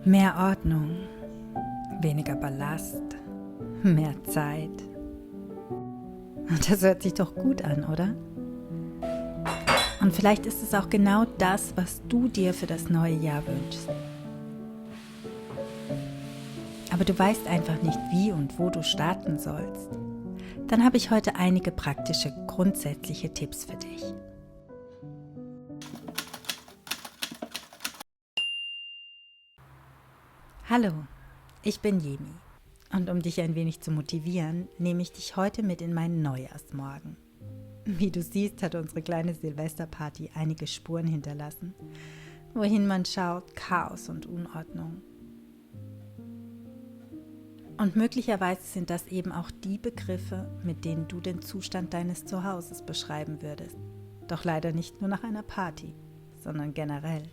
Mehr Ordnung, weniger Ballast, mehr Zeit. Das hört sich doch gut an, oder? Und vielleicht ist es auch genau das, was du dir für das neue Jahr wünschst. Aber du weißt einfach nicht, wie und wo du starten sollst. Dann habe ich heute einige praktische, grundsätzliche Tipps für dich. Hallo, ich bin Jemi und um dich ein wenig zu motivieren, nehme ich dich heute mit in meinen Neujahrsmorgen. Wie du siehst, hat unsere kleine Silvesterparty einige Spuren hinterlassen. Wohin man schaut, Chaos und Unordnung. Und möglicherweise sind das eben auch die Begriffe, mit denen du den Zustand deines Zuhauses beschreiben würdest. Doch leider nicht nur nach einer Party, sondern generell.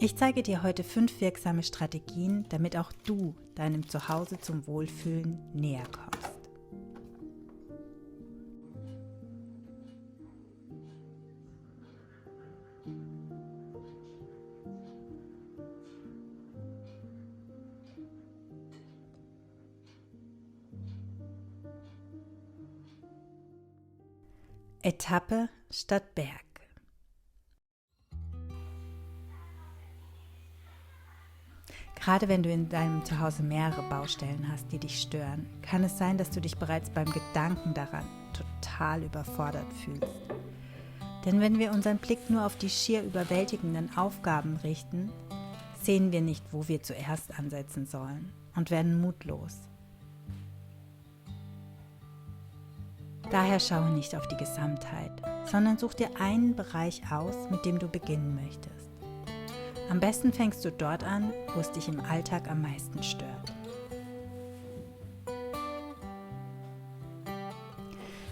Ich zeige dir heute 5 wirksame Strategien, damit auch du deinem Zuhause zum Wohlfühlen näher kommst. Etappe statt Berg. Gerade wenn du in deinem Zuhause mehrere Baustellen hast, die dich stören, kann es sein, dass du dich bereits beim Gedanken daran total überfordert fühlst. Denn wenn wir unseren Blick nur auf die schier überwältigenden Aufgaben richten, sehen wir nicht, wo wir zuerst ansetzen sollen und werden mutlos. Daher schaue nicht auf die Gesamtheit, sondern such dir einen Bereich aus, mit dem du beginnen möchtest. Am besten fängst du dort an, wo es dich im Alltag am meisten stört.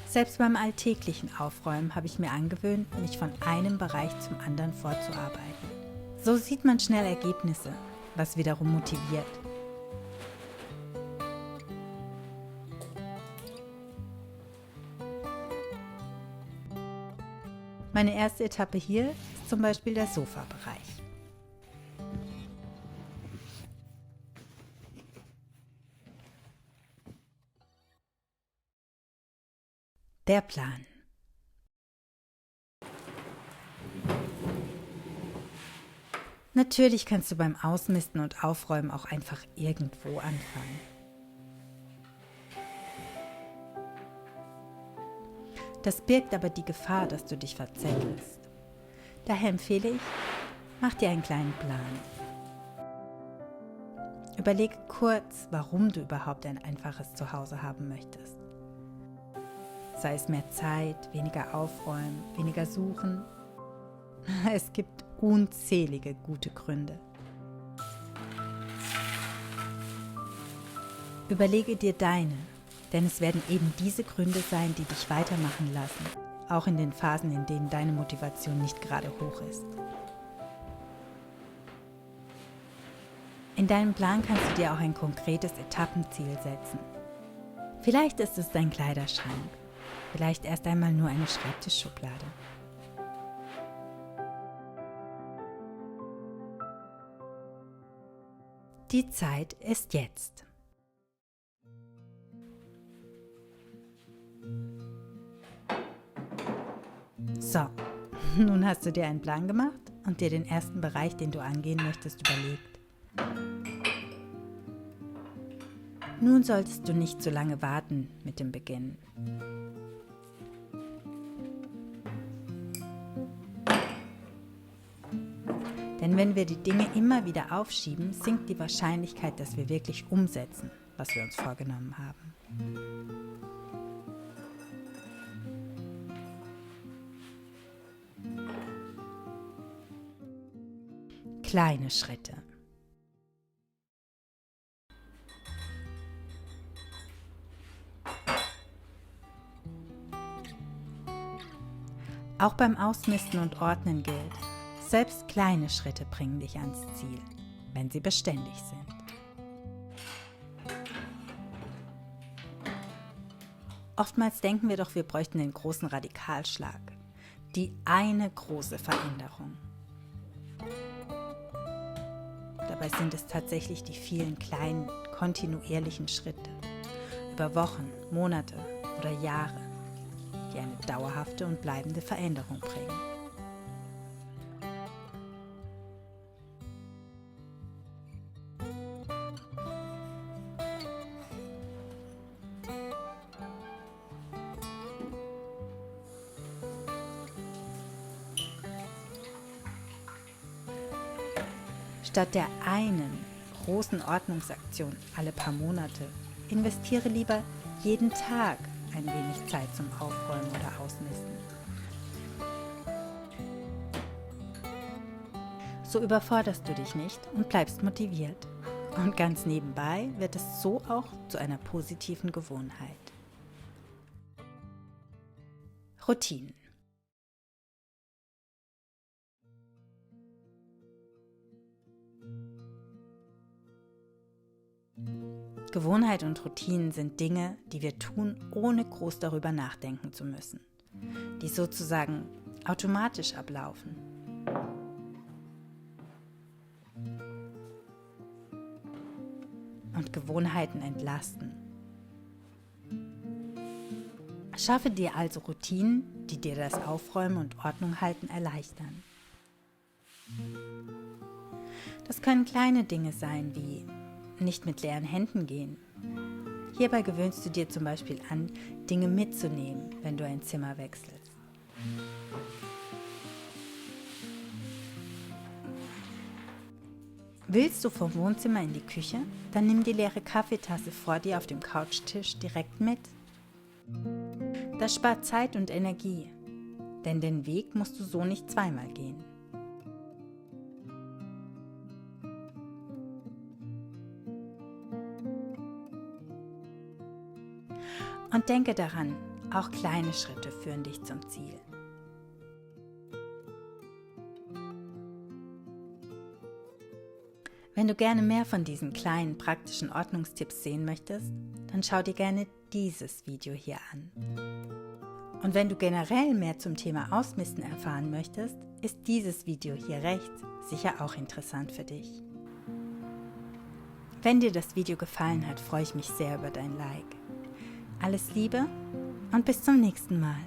Selbst beim alltäglichen Aufräumen habe ich mir angewöhnt, mich von einem Bereich zum anderen vorzuarbeiten. So sieht man schnell Ergebnisse, was wiederum motiviert. Meine erste Etappe hier ist zum Beispiel der Sofabereich. Der Plan. Natürlich kannst du beim Ausmisten und Aufräumen auch einfach irgendwo anfangen. Das birgt aber die Gefahr, dass du dich verzettelst. Daher empfehle ich, mach dir einen kleinen Plan. Überlege kurz, warum du überhaupt ein einfaches Zuhause haben möchtest. Sei es mehr Zeit, weniger Aufräumen, weniger Suchen. Es gibt unzählige gute Gründe. Überlege dir deine, denn es werden eben diese Gründe sein, die dich weitermachen lassen, auch in den Phasen, in denen deine Motivation nicht gerade hoch ist. In deinem Plan kannst du dir auch ein konkretes Etappenziel setzen. Vielleicht ist es dein Kleiderschrank. Vielleicht erst einmal nur eine Schreibtischschublade. Die Zeit ist jetzt. So, nun hast du dir einen Plan gemacht und dir den ersten Bereich, den du angehen möchtest, überlegt. Nun solltest du nicht so lange warten mit dem Beginn. Denn wenn wir die Dinge immer wieder aufschieben, sinkt die Wahrscheinlichkeit, dass wir wirklich umsetzen, was wir uns vorgenommen haben. Kleine Schritte. Auch beim Ausmisten und Ordnen gilt, selbst kleine Schritte bringen dich ans Ziel, wenn sie beständig sind. Oftmals denken wir doch, wir bräuchten den großen Radikalschlag, die eine große Veränderung. Dabei sind es tatsächlich die vielen kleinen, kontinuierlichen Schritte über Wochen, Monate oder Jahre, die eine dauerhafte und bleibende Veränderung bringen. Statt der einen großen Ordnungsaktion alle paar Monate, investiere lieber jeden Tag ein wenig Zeit zum Aufräumen oder Ausmisten. So überforderst du dich nicht und bleibst motiviert. Und ganz nebenbei wird es so auch zu einer positiven Gewohnheit. Routinen. Gewohnheit und Routinen sind Dinge, die wir tun, ohne groß darüber nachdenken zu müssen, die sozusagen automatisch ablaufen. Und Gewohnheiten entlasten. Schaffe dir also Routinen, die dir das Aufräumen und Ordnung halten erleichtern. Das können kleine Dinge sein wie nicht mit leeren Händen gehen. Hierbei gewöhnst du dir zum Beispiel an, Dinge mitzunehmen, wenn du ein Zimmer wechselst. Willst du vom Wohnzimmer in die Küche? Dann nimm die leere Kaffeetasse vor dir auf dem Couchtisch direkt mit. Das spart Zeit und Energie, denn den Weg musst du so nicht zweimal gehen. Und denke daran, auch kleine Schritte führen dich zum Ziel. Wenn du gerne mehr von diesen kleinen praktischen Ordnungstipps sehen möchtest, dann schau dir gerne dieses Video hier an. Und wenn du generell mehr zum Thema Ausmisten erfahren möchtest, ist dieses Video hier rechts sicher auch interessant für dich. Wenn dir das Video gefallen hat, freue ich mich sehr über dein Like. Alles Liebe und bis zum nächsten Mal.